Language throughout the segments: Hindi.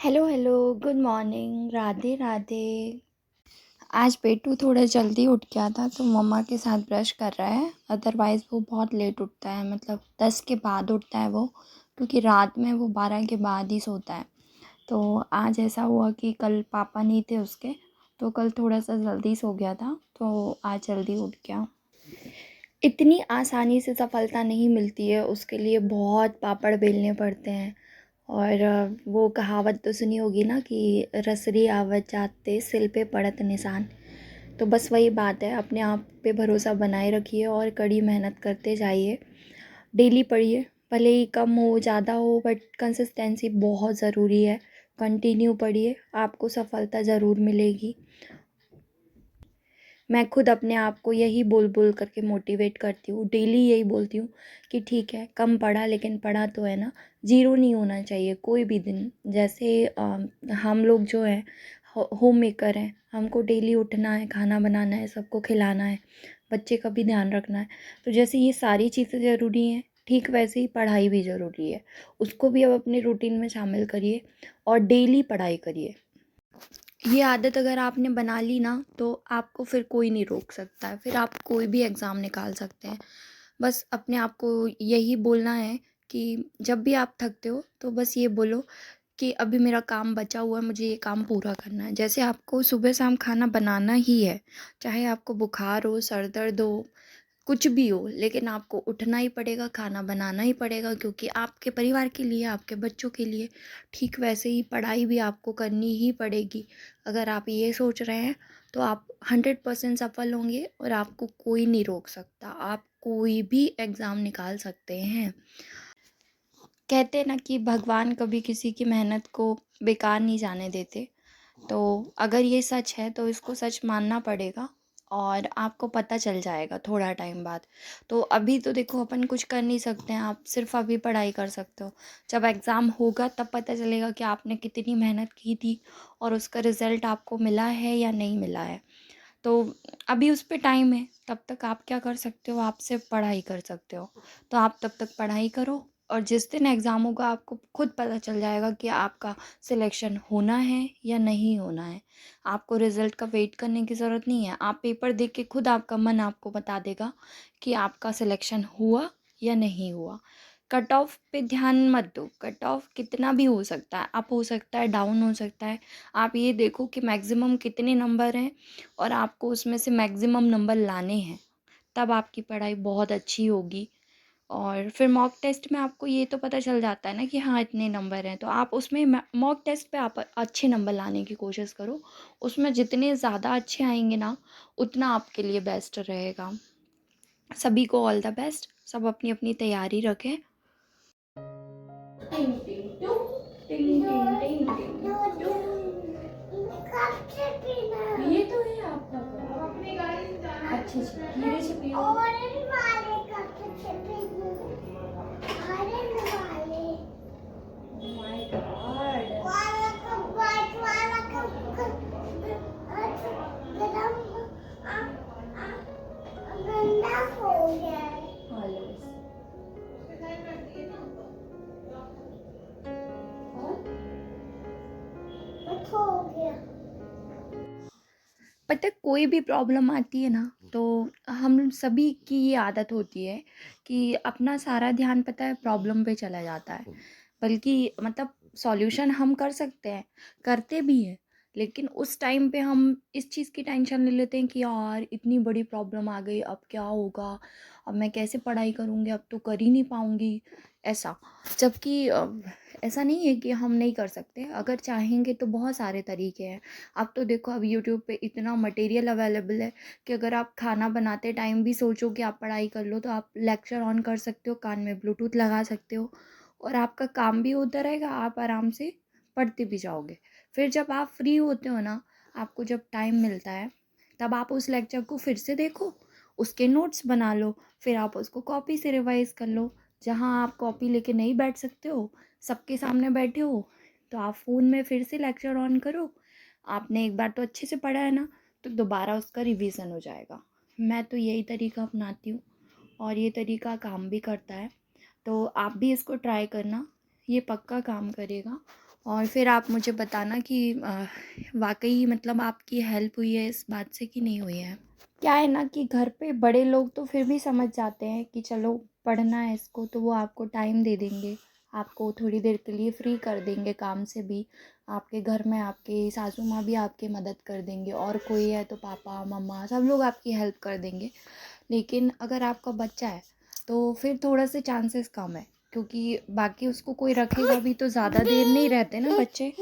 Hello hello, good morning, Radhe Radhe. आज पेटू थोड़ा जल्दी उठ गया था तो मम्मा के साथ ब्रश कर रहा है। अदरवाइज़ वो बहुत लेट उठता है, मतलब 10 के बाद उठता है वो, क्योंकि रात में वो 12 के बाद ही सोता है। तो आज ऐसा हुआ कि कल पापा नहीं थे उसके, तो कल थोड़ा सा जल्दी सो गया था, तो आज जल्दी उठ गया। इतनी आसानी से सफलता नहीं मिलती है, उसके लिए बहुत पापड़ बेलने पड़ते हैं। और वो कहावत तो सुनी होगी ना कि रसरी आवत जाते सिल पे पड़त निशान। तो बस वही बात है, अपने आप पे भरोसा बनाए रखिए और कड़ी मेहनत करते जाइए। डेली पढ़िए, भले ही कम हो ज़्यादा हो, बट कंसिस्टेंसी बहुत ज़रूरी है। कंटिन्यू पढ़िए, आपको सफलता ज़रूर मिलेगी। मैं खुद अपने आप को यही बोल बोल करके मोटिवेट करती हूँ, डेली यही बोलती हूँ कि ठीक है, कम पढ़ा लेकिन पढ़ा तो है ना। ज़ीरो नहीं होना चाहिए कोई भी दिन। जैसे हम लोग जो हैं होम मेकर हैं, हमको डेली उठना है, खाना बनाना है, सबको खिलाना है, बच्चे का भी ध्यान रखना है। तो जैसे ये सारी चीज़ें ज़रूरी हैं, ठीक वैसे ही पढ़ाई भी ज़रूरी है। उसको भी अब अपने रूटीन में शामिल करिए और डेली पढ़ाई करिए। ये आदत अगर आपने बना ली ना, तो आपको फिर कोई नहीं रोक सकता है, फिर आप कोई भी एग्ज़ाम निकाल सकते हैं। बस अपने आप को यही बोलना है कि जब भी आप थकते हो तो बस ये बोलो कि अभी मेरा काम बचा हुआ है, मुझे ये काम पूरा करना है। जैसे आपको सुबह शाम खाना बनाना ही है, चाहे आपको बुखार हो, सर दर्द हो, कुछ भी हो, लेकिन आपको उठना ही पड़ेगा, खाना बनाना ही पड़ेगा, क्योंकि आपके परिवार के लिए, आपके बच्चों के लिए। ठीक वैसे ही पढ़ाई भी आपको करनी ही पड़ेगी। अगर आप ये सोच रहे हैं तो आप 100% सफल होंगे और आपको कोई नहीं रोक सकता। आप कोई भी एग्ज़ाम निकाल सकते हैं। कहते हैं ना कि भगवान कभी किसी की मेहनत को बेकार नहीं जाने देते। तो अगर ये सच है तो इसको सच मानना पड़ेगा और आपको पता चल जाएगा थोड़ा टाइम बाद। तो अभी तो देखो अपन कुछ कर नहीं सकते हैं, आप सिर्फ अभी पढ़ाई कर सकते हो। जब एग्ज़ाम होगा तब पता चलेगा कि आपने कितनी मेहनत की थी और उसका रिज़ल्ट आपको मिला है या नहीं मिला है। तो अभी उस पे टाइम है, तब तक आप क्या कर सकते हो, आप सिर्फ पढ़ाई कर सकते हो। तो आप तब तक पढ़ाई करो और जिस दिन एग्ज़ाम होगा आपको खुद पता चल जाएगा कि आपका सिलेक्शन होना है या नहीं होना है। आपको रिज़ल्ट का वेट करने की ज़रूरत नहीं है, आप पेपर देख के खुद आपका मन आपको बता देगा कि आपका सिलेक्शन हुआ या नहीं हुआ। कट ऑफ पे ध्यान मत दो, कट ऑफ कितना भी हो सकता है, अप हो सकता है, डाउन हो सकता है। आप ये देखो कि मैक्सिमम कितने नंबर हैं और आपको उसमें से मैक्सिमम नंबर लाने हैं, तब आपकी पढ़ाई बहुत अच्छी होगी। और फिर मॉक टेस्ट में आपको ये तो पता चल जाता है ना कि हाँ इतने नंबर हैं, तो आप उसमें मॉक टेस्ट पे आप अच्छे नंबर लाने की कोशिश करो। उसमें जितने ज़्यादा अच्छे आएंगे ना, उतना आपके लिए बेस्ट रहेगा। सभी को ऑल द बेस्ट, सब अपनी अपनी तैयारी रखें। टिंग टिंग टू, टिंग टिंग टिंग टिंग टू। ये तो है आपका कप। अच्छे से धीरे से पियो। My God. पता है कोई भी प्रॉब्लम आती है ना, तो हम सभी की ये आदत होती है कि अपना सारा ध्यान पता है प्रॉब्लम पे चला जाता है। बल्कि मतलब सॉल्यूशन हम कर सकते हैं, करते भी हैं, लेकिन उस टाइम पे हम इस चीज़ की टेंशन ले लेते हैं कि यार इतनी बड़ी प्रॉब्लम आ गई, अब क्या होगा, अब मैं कैसे पढ़ाई करूँगी, अब तो कर ही नहीं पाऊँगी, ऐसा। जबकि ऐसा नहीं है कि हम नहीं कर सकते, अगर चाहेंगे तो बहुत सारे तरीके हैं। अब तो देखो, अब यूट्यूब पे इतना मटेरियल अवेलेबल है कि अगर आप खाना बनाते टाइम भी सोचो कि आप पढ़ाई कर लो, तो आप लेक्चर ऑन कर सकते हो, कान में ब्लूटूथ लगा सकते हो और आपका काम भी होता रहेगा, आप आराम से पढ़ते भी जाओगे। फिर जब आप फ्री होते हो ना, आपको जब टाइम मिलता है, तब आप उस लेक्चर को फिर से देखो, उसके नोट्स बना लो, फिर आप उसको कॉपी से रिवाइज़ कर लो। जहाँ आप कॉपी लेके नहीं बैठ सकते हो, सबके सामने बैठे हो, तो आप फ़ोन में फिर से लेक्चर ऑन करो। आपने एक बार तो अच्छे से पढ़ा है ना, तो दोबारा उसका रिवीजन हो जाएगा। मैं तो यही तरीका अपनाती हूँ और ये तरीका काम भी करता है। तो आप भी इसको ट्राई करना, ये पक्का काम करेगा और फिर आप मुझे बताना कि वाक़ई मतलब आपकी हेल्प हुई है इस बात से कि नहीं हुई है। क्या है ना कि घर पे बड़े लोग तो फिर भी समझ जाते हैं कि चलो पढ़ना है इसको, तो वो आपको टाइम दे देंगे, आपको थोड़ी देर के लिए फ्री कर देंगे काम से भी। आपके घर में आपके सासू माँ भी आपकी मदद कर देंगे, और कोई है तो पापा मम्मा सब लोग आपकी हेल्प कर देंगे। लेकिन अगर आपका बच्चा है तो फिर थोड़ा से चांसेस कम है, क्योंकि बाकी उसको कोई रखेगा भी तो ज़्यादा देर नहीं रहते ना बच्चे।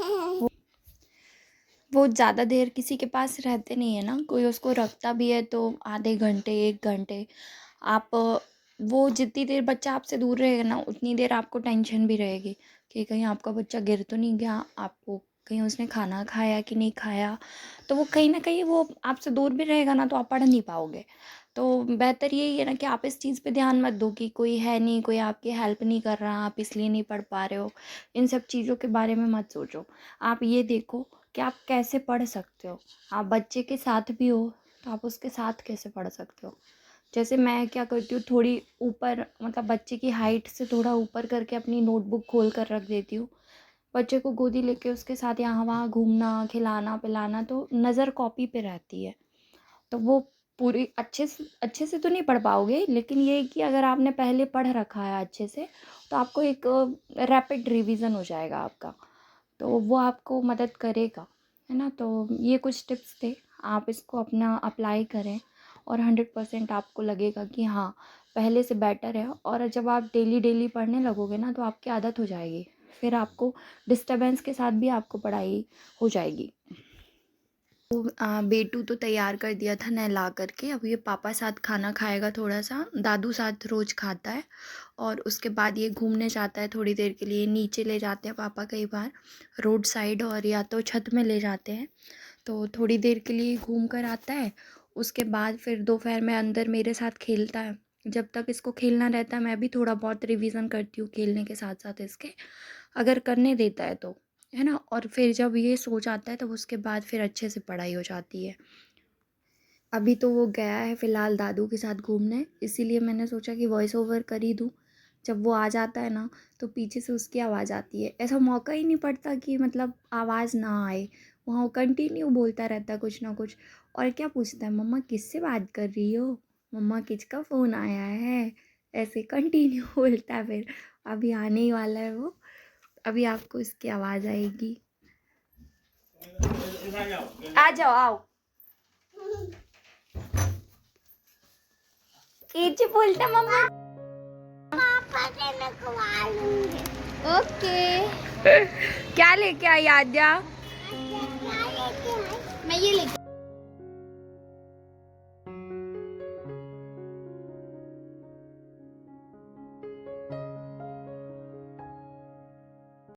वो ज़्यादा देर किसी के पास रहते नहीं है ना, कोई उसको रखता भी है तो आधे घंटे 1 घंटे। आप वो जितनी देर बच्चा आपसे दूर रहेगा ना उतनी देर आपको टेंशन भी रहेगी कि कहीं आपका बच्चा गिर तो नहीं गया, आपको कहीं उसने खाना खाया कि नहीं खाया। तो वो कहीं ना कहीं वो आपसे दूर भी रहेगा ना तो आप पढ़ नहीं पाओगे। तो बेहतर यही है ना कि आप इस चीज़ पे ध्यान मत दो कि कोई है नहीं, कोई आपकी हेल्प नहीं कर रहा, आप इसलिए नहीं पढ़ पा रहे हो। इन सब चीज़ों के बारे में मत सोचो। आप ये देखो कि आप कैसे पढ़ सकते हो। आप बच्चे के साथ भी हो तो आप उसके साथ कैसे पढ़ सकते हो। जैसे मैं क्या करती हूँ, थोड़ी ऊपर मतलब बच्चे की हाइट से थोड़ा ऊपर करके अपनी नोटबुक खोल कर रख देती हूँ। बच्चे को गोदी लेके उसके साथ यहाँ वहाँ घूमना, खिलाना पिलाना, तो नज़र कॉपी पे रहती है। तो वो पूरी अच्छे से तो नहीं पढ़ पाओगे, लेकिन ये है कि अगर आपने पहले पढ़ रखा है अच्छे से तो आपको एक रैपिड रिवीजन हो जाएगा आपका। तो वो आपको मदद करेगा, है ना। तो ये कुछ टिप्स थे, आप इसको अपना अप्लाई करें और 100% आपको लगेगा कि हाँ पहले से बेटर है। और जब आप डेली डेली पढ़ने लगोगे ना तो आपकी आदत हो जाएगी, फिर आपको डिस्टर्बेंस के साथ भी आपको पढ़ाई हो जाएगी। तो बेटू तो तैयार कर दिया था नहला करके, अब ये पापा साथ खाना खाएगा, थोड़ा सा दादू साथ रोज़ खाता है। और उसके बाद ये घूमने जाता है थोड़ी देर के लिए, नीचे ले जाते हैं पापा कई बार रोड साइड, और या तो छत में ले जाते हैं। तो थोड़ी देर के लिए घूम कर आता है, उसके बाद फिर दोपहर में अंदर मेरे साथ खेलता है। जब तक इसको खेलना रहता है मैं भी थोड़ा बहुत रिवीजन करती हूँ खेलने के साथ साथ इसके, अगर करने देता है तो, है ना। और फिर जब ये सो जाता है तब उसके बाद फिर अच्छे से पढ़ाई हो जाती है। अभी तो वो गया है फ़िलहाल दादू के साथ घूमने, इसीलिए मैंने सोचा कि वॉइस ओवर कर ही दूँ। जब वो आ जाता है ना तो पीछे से उसकी आवाज़ आती है, ऐसा मौका ही नहीं पड़ता कि मतलब आवाज़ ना आए। वहाँ वो कंटिन्यू बोलता रहता है कुछ ना कुछ। और क्या पूछता है, मम्मा किससे बात कर रही हो, मम्मा किसका फ़ोन आया है, ऐसे कंटिन्यू बोलता है। फिर अभी आने ही वाला है वो, अभी आपको इसकी आवाज़ आएगी। आ जाओ आओ। ये बोलता मम्मा। पापा से नखवा लूंगी। ओके। क्या लेके आई आद्या? मैं ये लेके